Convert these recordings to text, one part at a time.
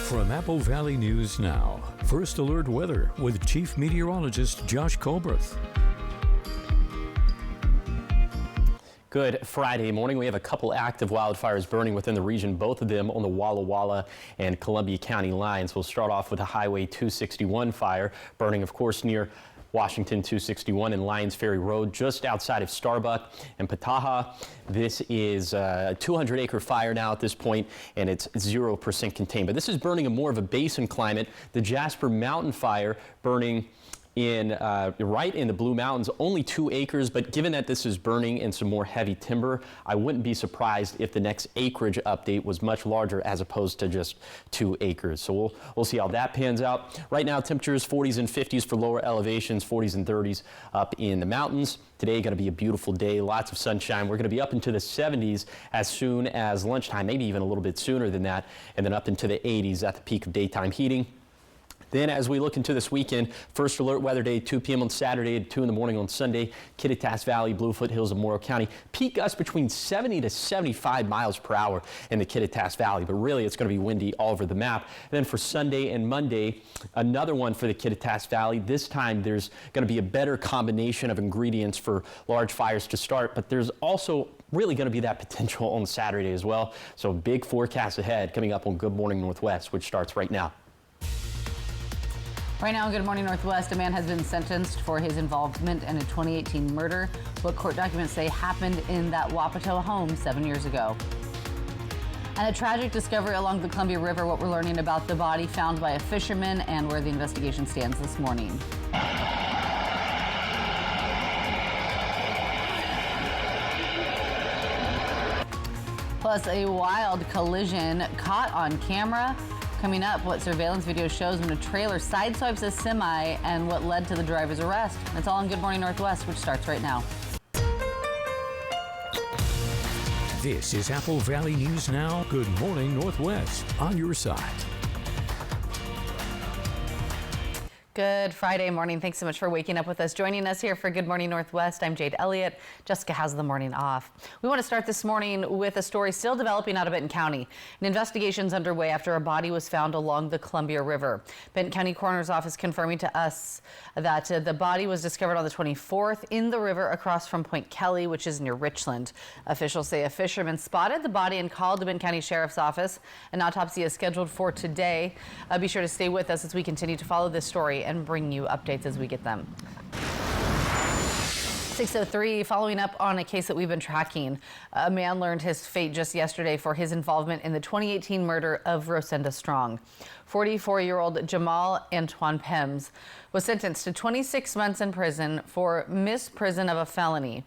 From Apple Valley News Now, First Alert Weather with Chief Meteorologist Josh Colbreth. Good Friday morning. We have a couple active wildfires burning within the region, both of them on the Walla Walla and Columbia County lines. We'll start off with a Highway 261 fire burning, of course, near Washington 261 and Lions Ferry Road, just outside of Starbuck and Pataha. This is a 200-acre fire now at this point, and it's 0% contained. But this is burning in more of a basin climate. The Jasper Mountain fire burning in right in the Blue Mountains, only 2 acres, but given that this is burning in some more heavy timber, I wouldn't be surprised if the next acreage update was much larger as opposed to just 2 acres. So we'll see how that pans out. Right now, temperatures 40s and 50s for lower elevations, 40s and 30s up in the mountains. Today going to be a beautiful day, lots of sunshine. We're going to be up into the 70s as soon as lunchtime, maybe even a little bit sooner than that, and then up into the 80s at the peak of daytime heating. Then as we look into this weekend, First Alert Weather Day, 2 p.m. on Saturday, 2 in the morning on Sunday, Kittitas Valley, Bluefoot Hills, and Morrow County. Peak gusts between 70 to 75 miles per hour in the Kittitas Valley, but really it's going to be windy all over the map. And then for Sunday and Monday, another one for the Kittitas Valley. This time there's going to be a better combination of ingredients for large fires to start, but there's also really going to be that potential on Saturday as well. So big forecast ahead coming up on Good Morning Northwest, which starts right now. Right now, Good Morning Northwest, a man has been sentenced for his involvement in a 2018 murder. What court documents say happened in that Wapato home 7 years ago. And a tragic discovery along the Columbia River, what we're learning about the body found by a fisherman and where the investigation stands this morning. Plus, a wild collision caught on camera. Coming up, what surveillance video shows when a trailer sideswipes a semi and what led to the driver's arrest. It's all on Good Morning Northwest, which starts right now. This is Apple Valley News Now. Good Morning Northwest on your side. Good Friday morning. Thanks so much for waking up with us. Joining us here for Good Morning Northwest, I'm Jade Elliott. Jessica has the morning off. We want to start this morning with a story still developing out of Benton County. An investigation is underway after a body was found along the Columbia River. Benton County Coroner's Office confirming to us that the body was discovered on the 24th in the river across from Point Kelly, which is near Richland. Officials say a fisherman spotted the body and called the Benton County Sheriff's Office. An autopsy is scheduled for today. Be sure to stay with us as we continue to follow this story and bring you updates as we get them. 6:03, following up on a case that we've been tracking. A man learned his fate just yesterday for his involvement in the 2018 murder of Rosenda Strong. 44-year-old Jamal Antoine Pems was sentenced to 26 months in prison for misprison of a felony,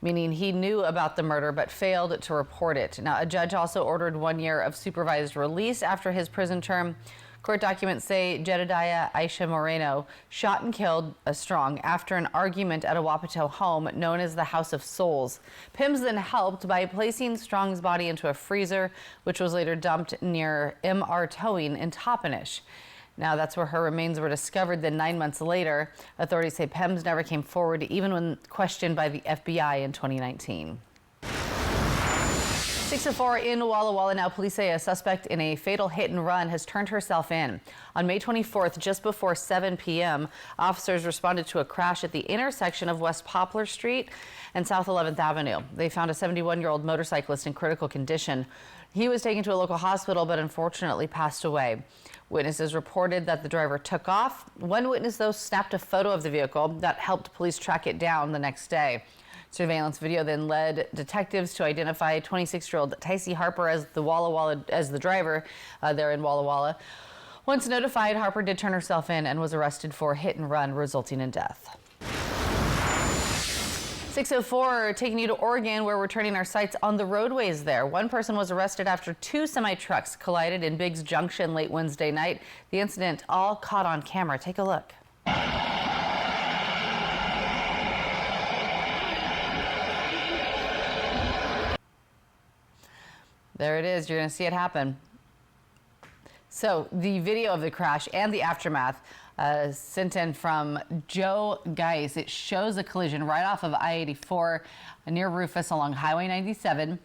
meaning he knew about the murder but failed to report it. Now, a judge also ordered 1 year of supervised release after his prison term. Court documents say Jedediah Aisha Moreno shot and killed Strong after an argument at a Wapato home known as the House of Souls. Pims then helped by placing Strong's body into a freezer, which was later dumped near MR Towing in Toppenish. Now, that's where her remains were discovered. Then 9 months later, authorities say Pims never came forward, even when questioned by the FBI in 2019. 6:04 in Walla Walla. Now, police say a suspect in a fatal hit and run has turned herself in. On May 24th, just before 7 p.m., officers responded to a crash at the intersection of West Poplar Street and South 11th Avenue. They found a 71-year-old motorcyclist in critical condition. He was taken to a local hospital, but unfortunately passed away. Witnesses reported that the driver took off. One witness, though, snapped a photo of the vehicle that helped police track it down the next day. Surveillance video then led detectives to identify 26-year-old Tycee Harper as the driver there in Walla Walla. Once notified, Harper did turn herself in and was arrested for hit and run, resulting in death. 6:04, taking you to Oregon, where we're turning our sights on the roadways there. One person was arrested after 2 semi-trucks collided in Biggs Junction late Wednesday night. The incident all caught on camera. Take a look. There it is. You're going to see it happen. So the video of the crash and the aftermath sent in from Joe Geis. It shows a collision right off of I-84 near Rufus along Highway 97.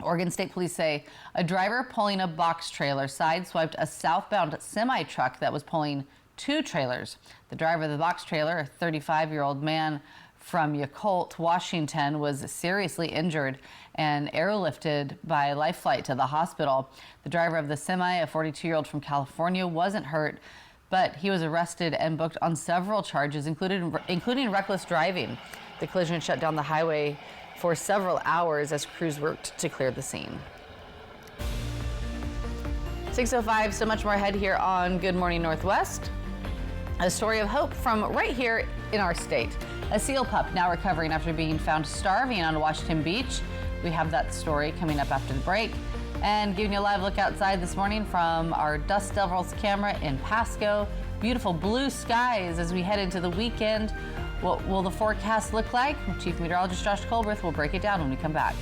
Oregon State Police say a driver pulling a box trailer sideswiped a southbound semi-truck that was pulling 2 trailers. The driver of the box trailer, a 35-year-old man from Yacolt, Washington, was seriously injured and airlifted by life flight to the hospital. The driver of the semi, a 42-year-old from California, wasn't hurt, but he was arrested and booked on several charges, including reckless driving. The collision shut down the highway for several hours as crews worked to clear the scene. 6:05, so much more ahead here on Good Morning Northwest. A story of hope from right here in our state. A seal pup now recovering after being found starving on Washington Beach. We have that story coming up after the break. And giving you a live look outside this morning from our Dust Devils camera in Pasco. Beautiful blue skies as we head into the weekend. What will the forecast look like? Chief Meteorologist Josh Colberth will break it down when we come back.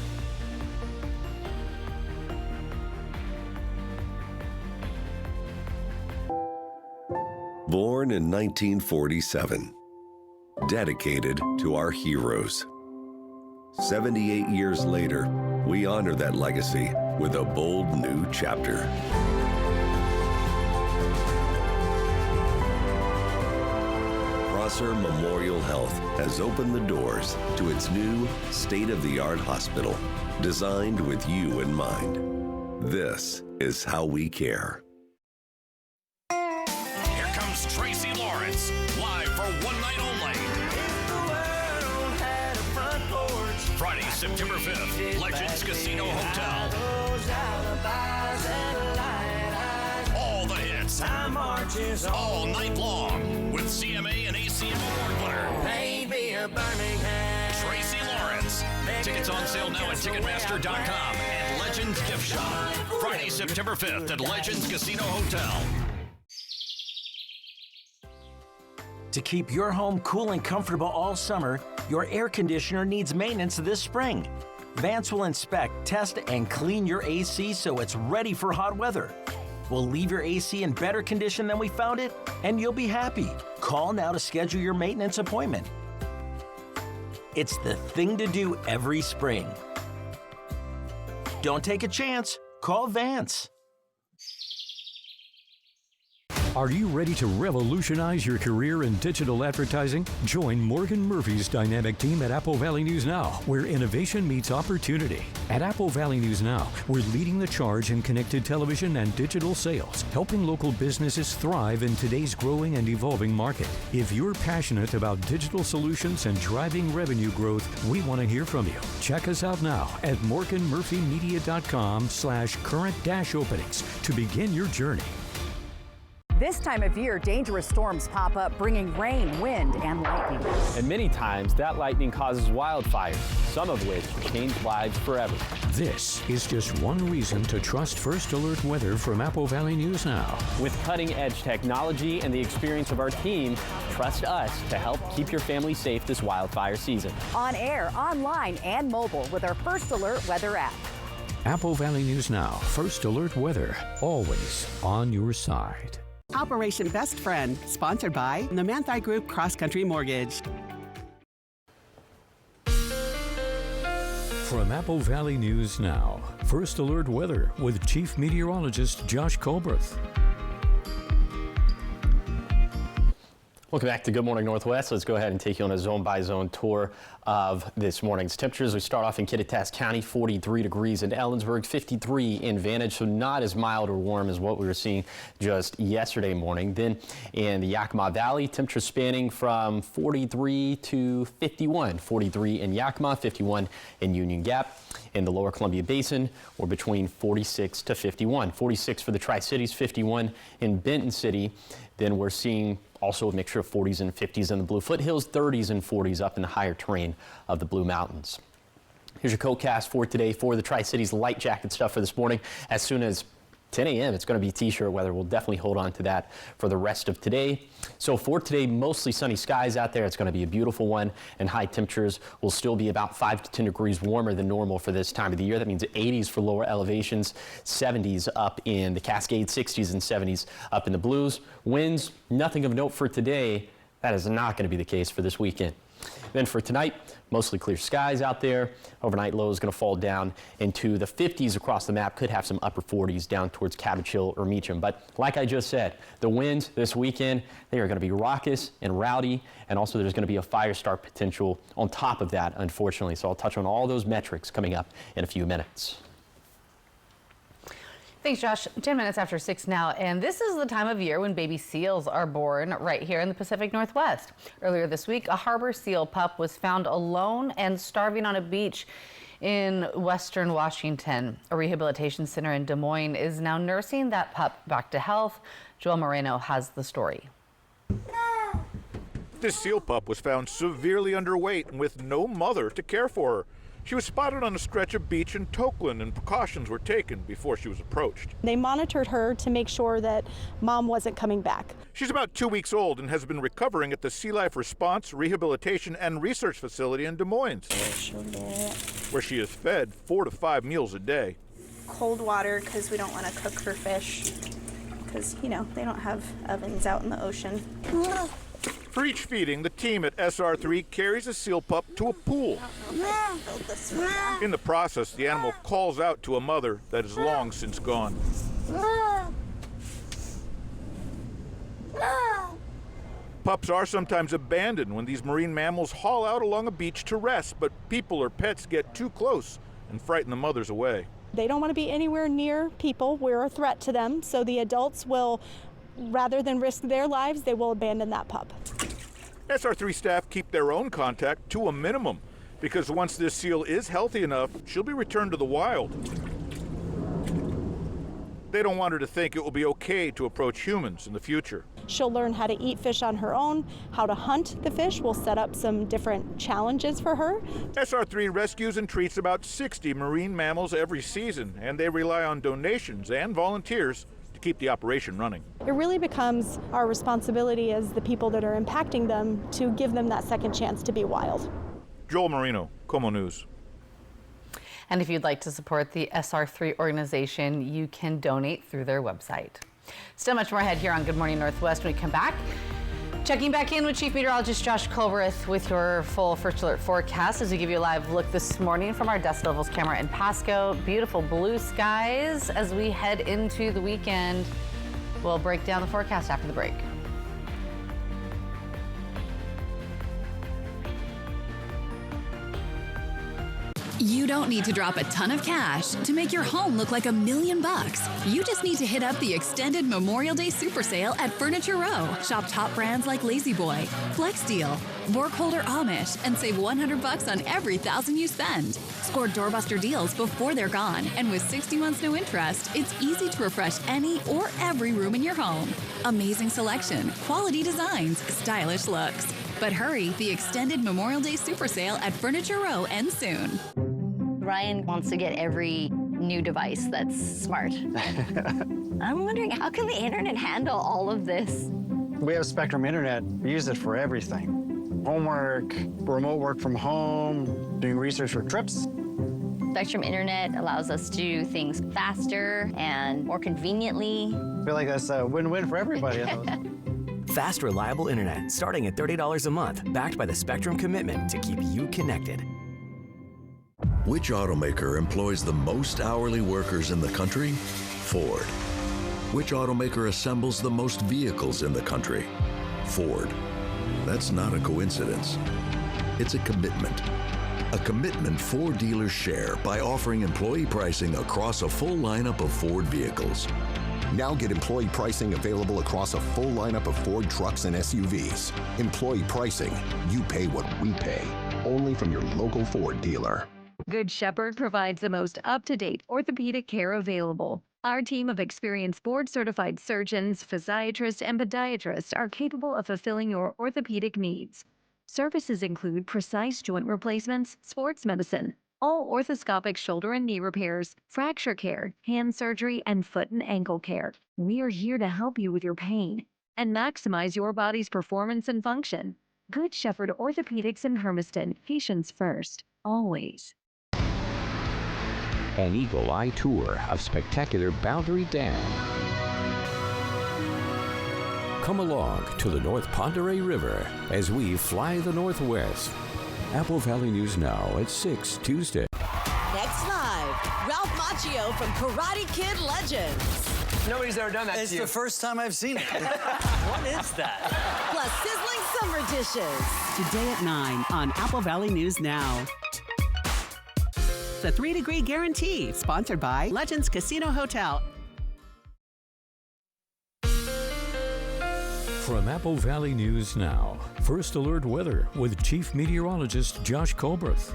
Born in 1947, dedicated to our heroes. 78 years later, we honor that legacy with a bold new chapter. Prosser Memorial Health has opened the doors to its new state-of-the-art hospital, designed with you in mind. This is how we care. Here comes Tracy Lawrence, live for one night only. Friday, September 5th, Legends Casino Hotel. All the hits, all night long, with CMA and ACM award winner Tracy Lawrence. Tickets on sale now at Ticketmaster.com and Legends Gift Shop. Friday, September 5th at Legends Casino Hotel. To keep your home cool and comfortable all summer, your air conditioner needs maintenance this spring. Vance will inspect, test, and clean your AC so it's ready for hot weather. We'll leave your AC in better condition than we found it, and you'll be happy. Call now to schedule your maintenance appointment. It's the thing to do every spring. Don't take a chance. Call Vance. Are you ready to revolutionize your career in digital advertising? Join Morgan Murphy's dynamic team at Apple Valley News Now, where innovation meets opportunity. At Apple Valley News Now, we're leading the charge in connected television and digital sales, helping local businesses thrive in today's growing and evolving market. If you're passionate about digital solutions and driving revenue growth, we want to hear from you. Check us out now at morganmurphymedia.com/current-openings to begin your journey. This time of year, dangerous storms pop up, bringing rain, wind, and lightning. And many times that lightning causes wildfires, some of which change lives forever. This is just one reason to trust First Alert Weather from Apple Valley News Now. With cutting-edge technology and the experience of our team, trust us to help keep your family safe this wildfire season. On air, online, and mobile with our First Alert Weather app. Apple Valley News Now, First Alert Weather, always on your side. Operation Best Friend, sponsored by the Manthei Group Cross Country Mortgage. From Apple Valley News Now, First Alert Weather with Chief Meteorologist Josh Colberth. Welcome back to Good Morning Northwest. Let's go ahead and take you on a zone-by-zone tour of this morning's temperatures. We start off in Kittitas County, 43 degrees in Ellensburg, 53 in Vantage, so not as mild or warm as what we were seeing just yesterday morning. Then in the Yakima Valley, temperatures spanning from 43 to 51. 43 in Yakima, 51 in Union Gap. In the Lower Columbia Basin, we're between 46 to 51. 46 for the Tri-Cities, 51 in Benton City. Then we're seeing also a mixture of 40s and 50s in the Blue Foothills, 30s and 40s up in the higher terrain of the Blue Mountains. Here's your coatcast for today for the Tri-Cities. Light jacket stuff for this morning. As soon as 10 a.m. it's going to be t-shirt weather. We'll definitely hold on to that for the rest of today. So for today, mostly sunny skies out there. It's going to be a beautiful one, and high temperatures will still be about 5 to 10 degrees warmer than normal for this time of the year. That means 80s for lower elevations, 70s up in the Cascades, 60s and 70s up in the Blues. Winds, nothing of note for today. That is not going to be the case for this weekend. Then for tonight, mostly clear skies out there. Overnight low is going to fall down into the 50s across the map. Could have some upper 40s down towards Cabbage Hill or Meacham. But like I just said, the winds this weekend, they are going to be raucous and rowdy. And also there's going to be a fire start potential on top of that, unfortunately. So I'll touch on all those metrics coming up in a few minutes. Thanks, Josh. 10 minutes after 6 now, and this is the time of year when baby seals are born right here in the Pacific Northwest. Earlier this week, a harbor seal pup was found alone and starving on a beach in western Washington. A rehabilitation center in Des Moines is now nursing that pup back to health. Joel Moreno has the story. This seal pup was found severely underweight and with no mother to care for her. She was spotted on a stretch of beach in Tokeland, and precautions were taken before she was approached. They monitored her to make sure that mom wasn't coming back. She's about 2 weeks old and has been recovering at the Sea Life Response, Rehabilitation, and Research Facility in Des Moines, where she is fed 4 to 5 meals a day. Cold water, because we don't want to cook her fish, because, you know, they don't have ovens out in the ocean. For each feeding, the team at SR3 carries a seal pup to a pool. In the process, the animal calls out to a mother that is long since gone. Pups are sometimes abandoned when these marine mammals haul out along a beach to rest, but people or pets get too close and frighten the mothers away. They don't want to be anywhere near people. We're a threat to them, so the adults will, rather than risk their lives, they will abandon that pup. SR3 staff keep their own contact to a minimum because once this seal is healthy enough, she'll be returned to the wild. They don't want her to think it will be okay to approach humans in the future. She'll learn how to eat fish on her own, how to hunt the fish. We'll set up some different challenges for her. SR3 rescues and treats about 60 marine mammals every season, and they rely on donations and volunteers to keep the operation running. It really becomes our responsibility as the people that are impacting them to give them that second chance to be wild. Joel Moreno, KOMO News. And if you'd like to support the SR3 organization, you can donate through their website. Still much more ahead here on Good Morning Northwest when we come back. Checking back in with Chief Meteorologist Josh Culberth with your full First Alert forecast as we give you a live look this morning from our Dust Levels camera in Pasco. Beautiful blue skies as we head into the weekend. We'll break down the forecast after the break. You don't need to drop a ton of cash to make your home look like $1 million. You just need to hit up the extended Memorial Day Super Sale at Furniture Row. Shop top brands like La-Z-Boy, FlexSteel, Borkholder Amish, and save $100 on every $1,000 you spend. Score doorbuster deals before they're gone, and with 60 months no interest, it's easy to refresh any or every room in your home. Amazing selection, quality designs, stylish looks. But hurry, the extended Memorial Day Super Sale at Furniture Row ends soon. Ryan wants to get every new device that's smart. I'm wondering, how can the internet handle all of this? We have Spectrum Internet. We use it for everything. Homework, remote work from home, doing research for trips. Spectrum Internet allows us to do things faster and more conveniently. I feel like that's a win-win for everybody. Fast, reliable internet starting at $30 a month, backed by the Spectrum commitment to keep you connected. Which automaker employs the most hourly workers in the country? Ford. Which automaker assembles the most vehicles in the country? Ford. That's not a coincidence. It's a commitment. A commitment Ford dealers share by offering employee pricing across a full lineup of Ford vehicles. Now get employee pricing available across a full lineup of Ford trucks and SUVs. Employee pricing. You pay what we pay. Only from your local Ford dealer. Good Shepherd provides the most up-to-date orthopedic care available. Our team of experienced board-certified surgeons, physiatrists, and podiatrists are capable of fulfilling your orthopedic needs. Services include precise joint replacements, sports medicine, all orthoscopic shoulder and knee repairs, fracture care, hand surgery, and foot and ankle care. We are here to help you with your pain and maximize your body's performance and function. Good Shepherd Orthopedics in Hermiston, patients first, always. An Eagle Eye tour of spectacular Boundary Dam. Come along to the North Pend Oreille River as we fly the Northwest. Apple Valley News Now at 6 Tuesday. Next live, Ralph Macchio from Karate Kid Legends. Nobody's ever done that It's the first time I've seen it. What is that? Plus sizzling summer dishes. Today at 9 on Apple Valley News Now. The 3-Degree Guarantee, sponsored by Legends Casino Hotel. From Apple Valley News Now, First Alert Weather with Chief Meteorologist Josh Colbreth.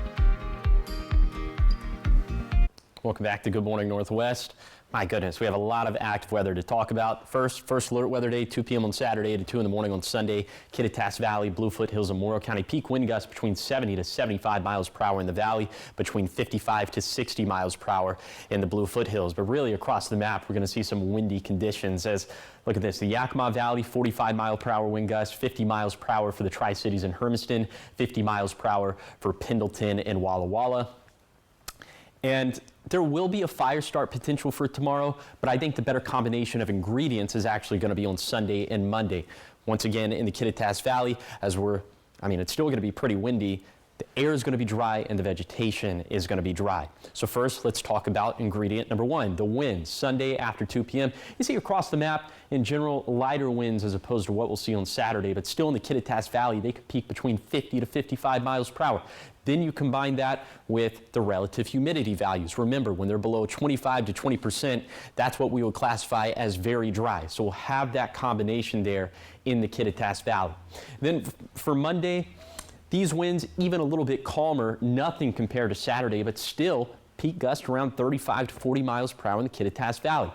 Welcome back to Good Morning Northwest. My goodness, we have a lot of active weather to talk about. First Alert Weather Day, 2 p.m. on Saturday to 2 in the morning on Sunday. Kittitas Valley, Bluefoot Hills, and Morrow County peak wind gusts between 70 to 75 miles per hour in the valley, between 55 to 60 miles per hour in the Bluefoot Hills. But really across the map, we're going to see some windy conditions as, look at this, the Yakima Valley, 45 mile per hour wind gusts, 50 miles per hour for the Tri-Cities and Hermiston, 50 miles per hour for Pendleton and Walla Walla. And there will be a fire start potential for tomorrow, but I think the better combination of ingredients is actually going to be on Sunday and Monday. Once again, in the Kittitas Valley, it's still going to be pretty windy. The air is going to be dry and the vegetation is going to be dry. So first, let's talk about ingredient number one, the winds. Sunday after 2 p.m. You see across the map, in general, lighter winds as opposed to what we'll see on Saturday, but still in the Kittitas Valley, they could peak between 50 to 55 miles per hour. Then you combine that with the relative humidity values. Remember, when they're below 25 to 20%, that's what we would classify as very dry. So we'll have that combination there in the Kittitas Valley. Then for Monday, these winds even a little bit calmer, nothing compared to Saturday, but still peak gusts around 35 to 40 miles per hour in the Kittitas Valley.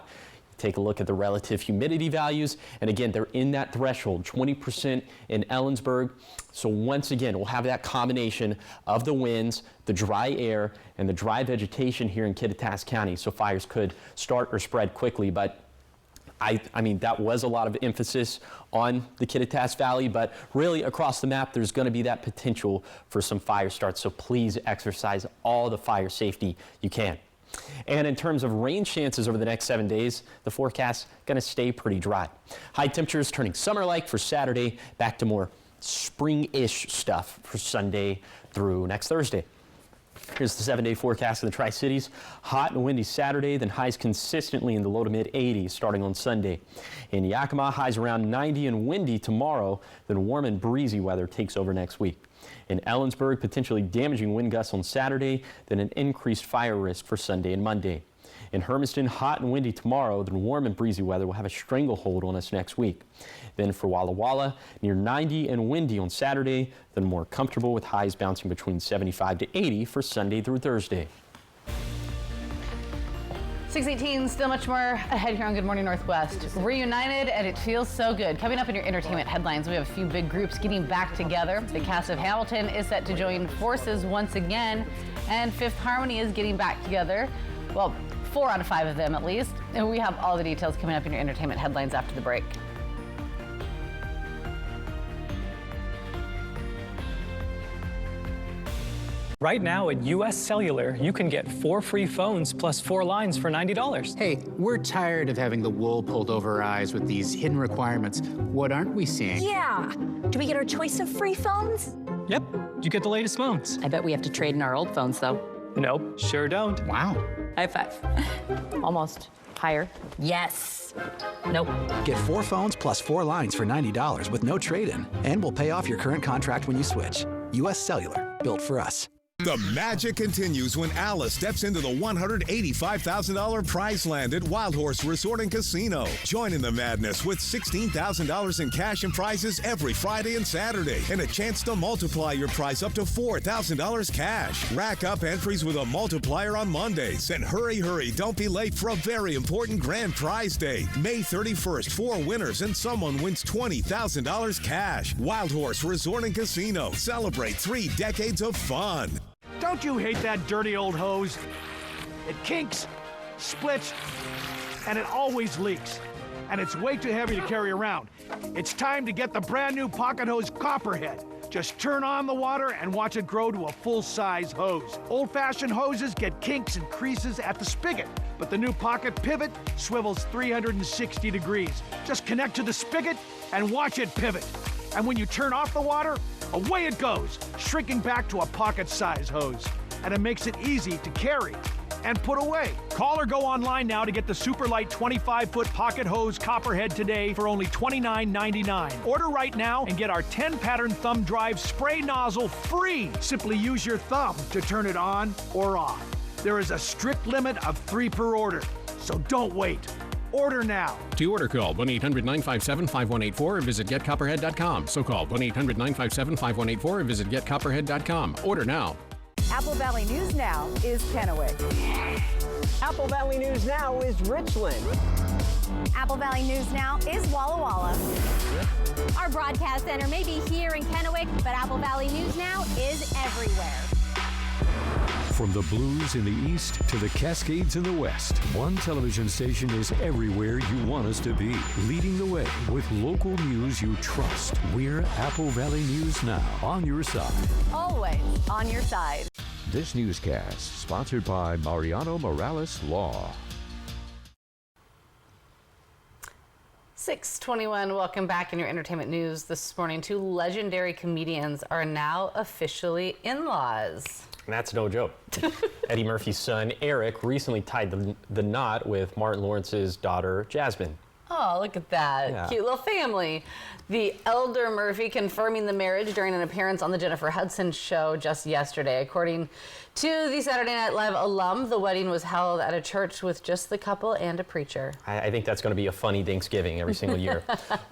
Take a look at the relative humidity values, and again, they're in that threshold, 20% in Ellensburg. So once again, we'll have that combination of the winds, the dry air, and the dry vegetation here in Kittitas County, so fires could start or spread quickly. But that was a lot of emphasis on the Kittitas Valley, but really across the map, there's going to be that potential for some fire starts. So please exercise all the fire safety you can. And in terms of rain chances over the next 7 days, the forecast going to stay pretty dry. High temperatures turning summer-like for Saturday, back to more spring-ish stuff for Sunday through next Thursday. Here's the 7-day forecast in the Tri-Cities. Hot and windy Saturday, then highs consistently in the low to mid 80s starting on Sunday. In Yakima, highs around 90 and windy tomorrow, then warm and breezy weather takes over next week. In Ellensburg, potentially damaging wind gusts on Saturday, then an increased fire risk for Sunday and Monday. In Hermiston, hot and windy tomorrow, then warm and breezy weather will have a stranglehold on us next week. Then for Walla Walla, near 90 and windy on Saturday, then more comfortable with highs bouncing between 75 to 80 for Sunday through Thursday. 6:18, still much more ahead here on Good Morning Northwest. Reunited, and it feels so good. Coming up in your entertainment headlines, we have a few big groups getting back together. The cast of Hamilton is set to join forces once again, and Fifth Harmony is getting back together. Well, 4 out of 5 of them at least. And we have all the details coming up in your entertainment headlines after the break. Right now at US Cellular, you can get 4 free phones plus 4 lines for $90. Hey, we're tired of having the wool pulled over our eyes with these hidden requirements. What aren't we seeing? Yeah. Do we get our choice of free phones? Yep, you get the latest phones. I bet we have to trade in our old phones, though. Nope, sure don't. Wow. High five. Almost. Higher. Yes. Nope. Get 4 phones plus 4 lines for $90 with no trade-in, and we'll pay off your current contract when you switch. US Cellular, built for us. The magic continues when Alice steps into the $185,000 prize land at Wild Horse Resort and Casino. Join in the madness with $16,000 in cash and prizes every Friday and Saturday, and a chance to multiply your prize up to $4,000 cash. Rack up entries with a multiplier on Mondays, and hurry, don't be late for a very important grand prize day. May 31st, 4 winners and someone wins $20,000 cash. Wild Horse Resort and Casino. Celebrate 3 decades of fun. Don't you hate that dirty old hose? It kinks, splits, and it always leaks. And it's way too heavy to carry around. It's time to get the brand new Pocket Hose Copperhead. Just turn on the water and watch it grow to a full-size hose. Old-fashioned hoses get kinks and creases at the spigot, but the new Pocket Pivot swivels 360 degrees. Just connect to the spigot and watch it pivot. And when you turn off the water, away it goes, shrinking back to a pocket-size hose. And it makes it easy to carry and put away. Call or go online now to get the Superlight 25-foot pocket hose Copperhead today for only $29.99. Order right now and get our 10-pattern thumb drive spray nozzle free. Simply use your thumb to turn it on or off. There is a strict limit of 3 per order, so don't wait. Order now. To order, call 1-800-957-5184 or visit getcopperhead.com. So call 1-800-957-5184 or visit getcopperhead.com. Order now. Apple Valley News Now is Kennewick. Apple Valley News Now is Richland. Apple Valley News Now is Walla Walla. Our broadcast center may be here in Kennewick, but Apple Valley News Now is everywhere. From the Blues in the east to the Cascades in the west, one television station is everywhere you want us to be. Leading the way with local news you trust. We're Apple Valley News Now, on your side. Always on your side. This newscast sponsored by Mariano Morales Law. 6:21. Welcome back in your entertainment news this morning. 2 legendary comedians are now officially in-laws. And that's no joke. Eddie Murphy's son, Eric, recently tied the knot with Martin Lawrence's daughter, Jasmine. Oh, look at that. Yeah. Cute little family. The elder Murphy confirming the marriage during an appearance on the Jennifer Hudson show just yesterday. According to the Saturday Night Live alum, the wedding was held at a church with just the couple and a preacher. I think that's going to be a funny Thanksgiving every single year.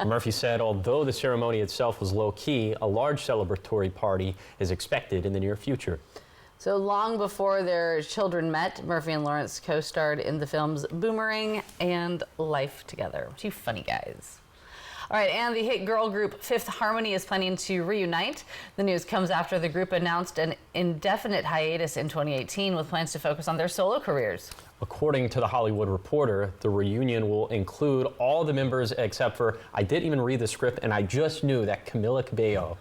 Murphy said, although the ceremony itself was low-key, a large celebratory party is expected in the near future. So long before their children met, Murphy and Lawrence co-starred in the films Boomerang and Life Together. 2 funny guys. All right, and the hit girl group Fifth Harmony is planning to reunite. The news comes after the group announced an indefinite hiatus in 2018 with plans to focus on their solo careers. According to The Hollywood Reporter, the reunion will include all the members except for, I didn't even read the script, and I just knew that Camila Cabello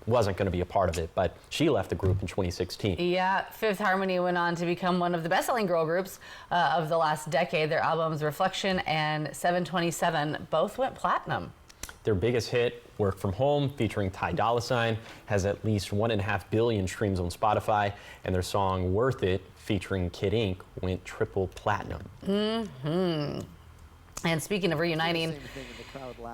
wasn't going to be a part of it, but she left the group in 2016. Yeah, Fifth Harmony went on to become one of the best-selling girl groups of the last decade. Their albums Reflection and 727 both went platinum. Their biggest hit, Work From Home, featuring Ty Dolla $ign, has at least 1.5 billion streams on Spotify, and their song Worth It, featuring Kid Ink, went triple platinum. And speaking of reuniting,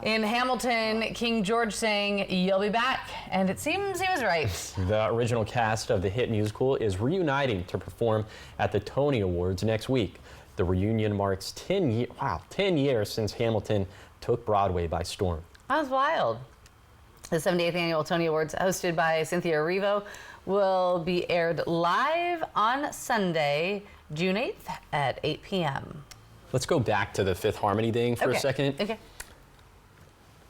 in Hamilton, King George sang, "You'll be back," and it seems he was right. The original cast of the hit musical is reuniting to perform at the Tony Awards next week. The reunion marks 10 years since Hamilton took Broadway by storm. That was wild. The 78th Annual Tony Awards, hosted by Cynthia Erivo, will be aired live on Sunday, June 8th at 8 p.m. Let's go back to the Fifth Harmony thing for a second. Okay.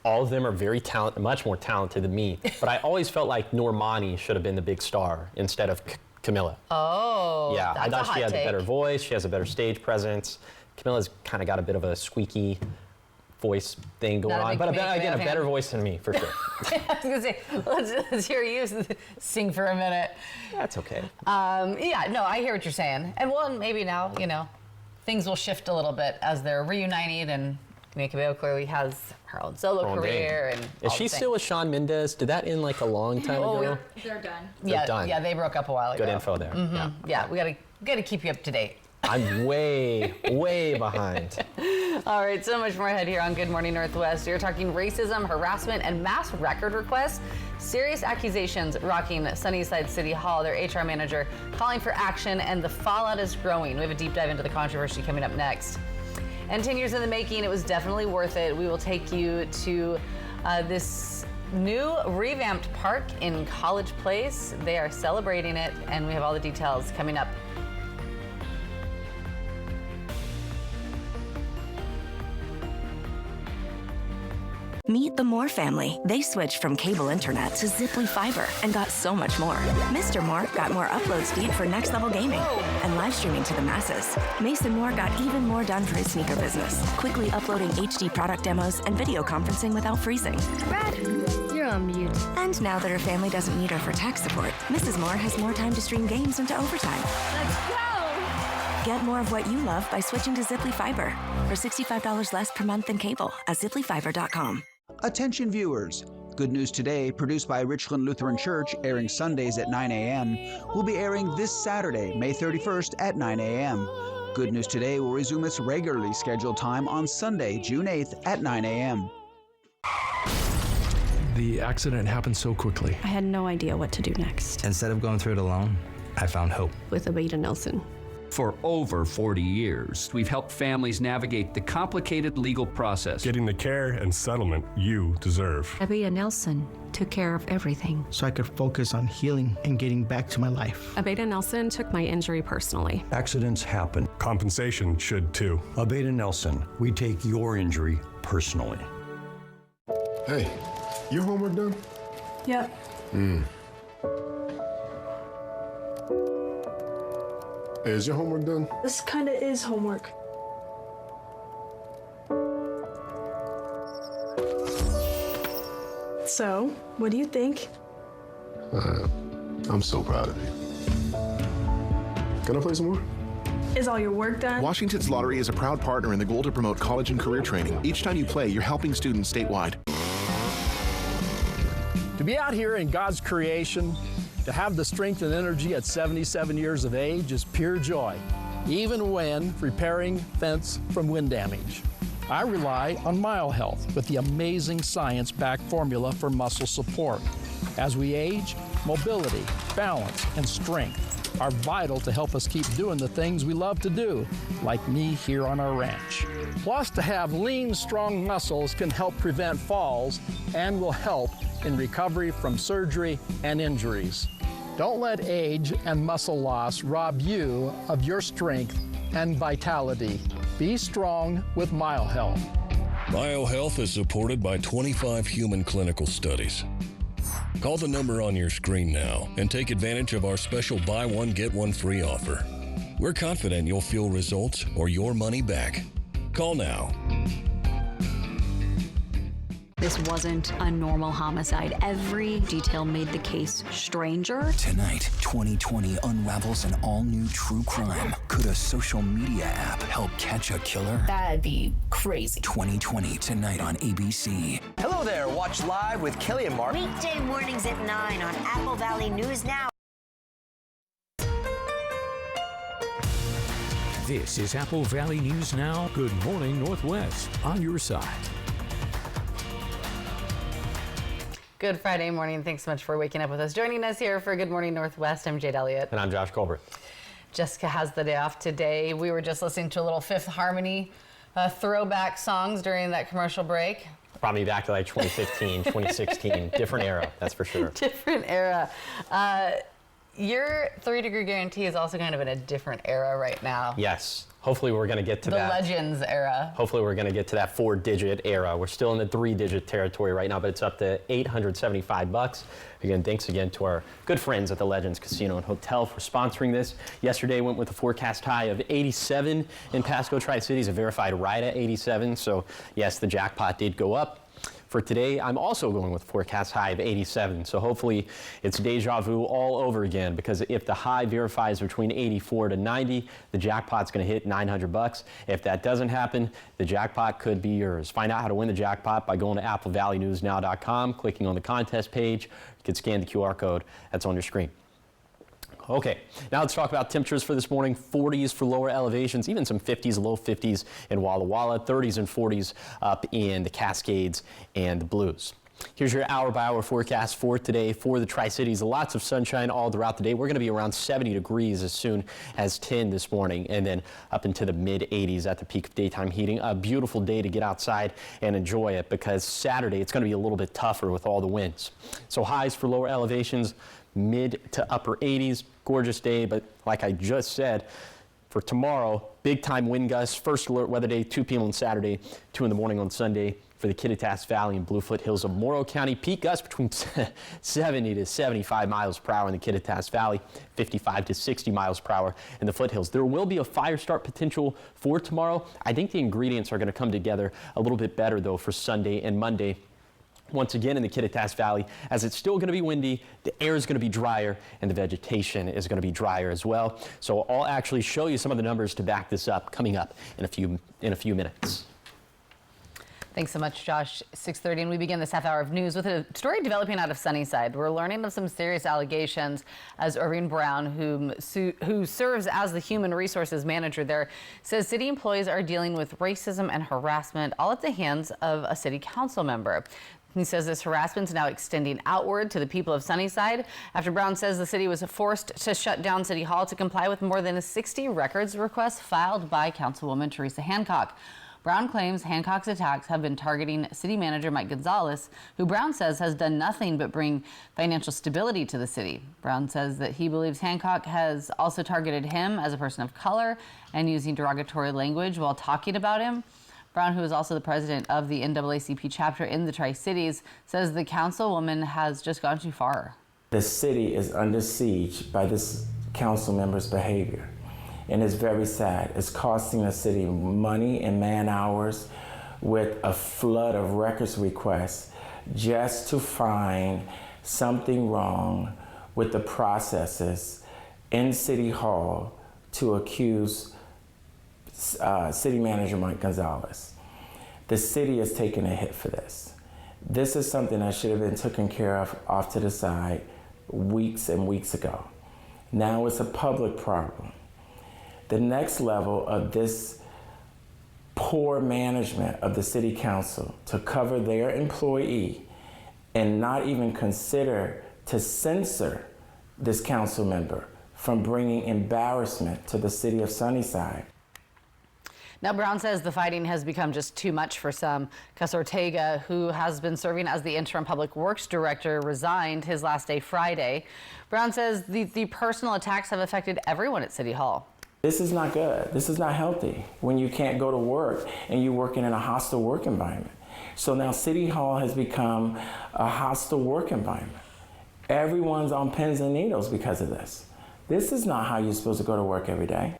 All of them are very talented, much more talented than me, but I always felt like Normani should have been the big star instead of Camilla. Oh, yeah, I thought she had a better take. voice, she has a better stage presence. Camilla's kind of got a bit of a squeaky voice thing going on, but again, a better voice than me, for sure. I was gonna say, let's hear you sing for a minute. That's okay. Yeah, no, I hear what you're saying. And well, maybe now, you know, things will shift a little bit as they're reunited, and Camila Cabello clearly has her own solo career. And is she still with Shawn Mendes? Did that end like a long time ago? They're done. Yeah, done. yeah, they broke up a while ago. Good info there. Yeah, we gotta keep you up to date. I'm way behind. All right, so much more ahead here on Good Morning Northwest. You're talking racism, harassment, and mass record requests. Serious accusations rocking Sunnyside City Hall. Their HR manager calling for action, and the fallout is growing. We have a deep dive into the controversy coming up next. And 10 years in the making, it was definitely worth it. We will take you to this new revamped park in College Place. They are celebrating it, and we have all the details coming up. Meet the Moore family. They switched from cable internet to Ziply Fiber and got so much more. Mr. Moore got more upload speed for next level gaming and live streaming to the masses. Mason Moore got even more done for his sneaker business, quickly uploading HD product demos and video conferencing without freezing. Brad, you're on mute. And now that her family doesn't need her for tech support, Mrs. Moore has more time to stream games into overtime. Let's go! Get more of what you love by switching to Ziply Fiber for $65 less per month than cable at ziplyfiber.com. Attention viewers. Good News Today, produced by Richland Lutheran Church, airing Sundays at 9 a.m., will be airing this Saturday, May 31st at 9 a.m. Good News Today will resume its regularly scheduled time on Sunday, June 8th at 9 a.m. The accident happened so quickly. I had no idea what to do next. Instead of going through it alone, I found hope. With Abeda Nelson. For over 40 years, we've helped families navigate the complicated legal process. Getting the care and settlement you deserve. Abeda Nelson took care of everything. So I could focus on healing and getting back to my life. Abeda Nelson took my injury personally. Accidents happen. Compensation should too. Abeda Nelson, we take your injury personally. Hey, your homework done? Yep. Hey, is your homework done? This kind of is homework. So, what do you think? I'm so proud of you. Can I play some more? Is all your work done? Washington's Lottery is a proud partner in the goal to promote college and career training. Each time you play, you're helping students statewide. To be out here in God's creation, to have the strength and energy at 77 years of age is pure joy, even when repairing fence from wind damage. I rely on Mile Health with the amazing science-backed formula for muscle support. As we age, mobility, balance, and strength are vital to help us keep doing the things we love to do, like me here on our ranch. Plus, to have lean, strong muscles can help prevent falls and will help in recovery from surgery and injuries. Don't let age and muscle loss rob you of your strength and vitality. Be strong with Mile Health. Mile Health is supported by 25 human clinical studies. Call the number on your screen now and take advantage of our special buy one, get one free offer. We're confident you'll feel results or your money back. Call now. This wasn't a normal homicide. Every detail made the case stranger. Tonight, 2020 unravels an all-new true crime. Could a social media app help catch a killer? That'd be crazy. 2020, tonight on ABC. Hello there. Watch live with Kelly and Mark. Weekday mornings at 9 on Apple Valley News Now. This is Apple Valley News Now. Good morning, Northwest. On your side. Good Friday morning. Thanks so much for waking up with us. Joining us here for Good Morning Northwest, I'm Jade Elliott. And I'm Josh Colbert. Jessica has the day off today. We were just listening to a little Fifth Harmony throwback songs during that commercial break. Brought me back to like 2015, 2016. Different era, that's for sure. Different era. Your 3-degree guarantee is also kind of in a different era right now. Yes. Hopefully we're going to get to that. The Legends era. Hopefully we're going to get to that 4-digit era. We're still in the 3-digit territory right now, but it's up to $875. Again, thanks again to our good friends at the Legends Casino and Hotel for sponsoring this. Yesterday went with a forecast high of 87 in Pasco Tri-Cities, a verified right at 87. So yes, the jackpot did go up. For today, I'm also going with a forecast high of 87. So hopefully it's deja vu all over again, because if the high verifies between 84 to 90, the jackpot's going to hit $900. If that doesn't happen, the jackpot could be yours. Find out how to win the jackpot by going to applevalleyNewsNow.com, clicking on the contest page. You can scan the QR code that's on your screen. Okay, now let's talk about temperatures for this morning. 40s for lower elevations, even some 50s, low 50s in Walla Walla, 30s and 40s up in the Cascades and the Blues. Here's your hour-by-hour forecast for today for the Tri-Cities. Lots of sunshine all throughout the day. We're going to be around 70 degrees as soon as 10 this morning, and then up into the mid-80s at the peak of daytime heating. A beautiful day to get outside and enjoy it, because Saturday it's going to be a little bit tougher with all the winds. So highs for lower elevations, mid to upper 80s. Gorgeous day, but like I just said, for tomorrow, big time wind gusts. First alert weather day, 2 p.m. on Saturday, 2 in the morning on Sunday for the Kittitas Valley and Bluefoot Hills of Morrow County. Peak gusts between 70 to 75 miles per hour in the Kittitas Valley, 55 to 60 miles per hour in the foothills. There will be a fire start potential for tomorrow. I think the ingredients are going to come together a little bit better, though, for Sunday and Monday. Once again in the Kittitas Valley, as it's still going to be windy, the air is going to be drier, and the vegetation is going to be drier as well. So I'll actually show you some of the numbers to back this up coming up in a few minutes. Thanks so much, Josh. 6:30, and we begin this half hour of news with a story developing out of Sunnyside. We're learning of some serious allegations as Irving Brown, who serves as the human resources manager there, says city employees are dealing with racism and harassment, all at the hands of a city council member. He says this harassment is now extending outward to the people of Sunnyside after Brown says the city was forced to shut down City Hall to comply with more than 60 records requests filed by Councilwoman Teresa Hancock. Brown claims Hancock's attacks have been targeting city manager Mike Gonzalez, who Brown says has done nothing but bring financial stability to the city. Brown says that he believes Hancock has also targeted him as a person of color and using derogatory language while talking about him. Brown, who is also the president of the NAACP chapter in the Tri-Cities, says the councilwoman has just gone too far. The city is under siege by this council member's behavior. And it's very sad. It's costing the city money and man hours with a flood of records requests just to find something wrong with the processes in City Hall to accuse City Manager Mike Gonzalez. The city is taking a hit for this. This is something that should have been taken care of off to the side weeks and weeks ago. Now it's a public problem. The next level of this poor management of the city council to cover their employee and not even consider to censor this council member from bringing embarrassment to the city of Sunnyside. Now, Brown says the fighting has become just too much for some. Cus Ortega, who has been serving as the interim public works director, resigned his last day Friday. Brown says the personal attacks have affected everyone at City Hall. This is not good. This is not healthy when you can't go to work and you're working in a hostile work environment. So now City Hall has become a hostile work environment. Everyone's on pins and needles because of this. This is not how you're supposed to go to work every day.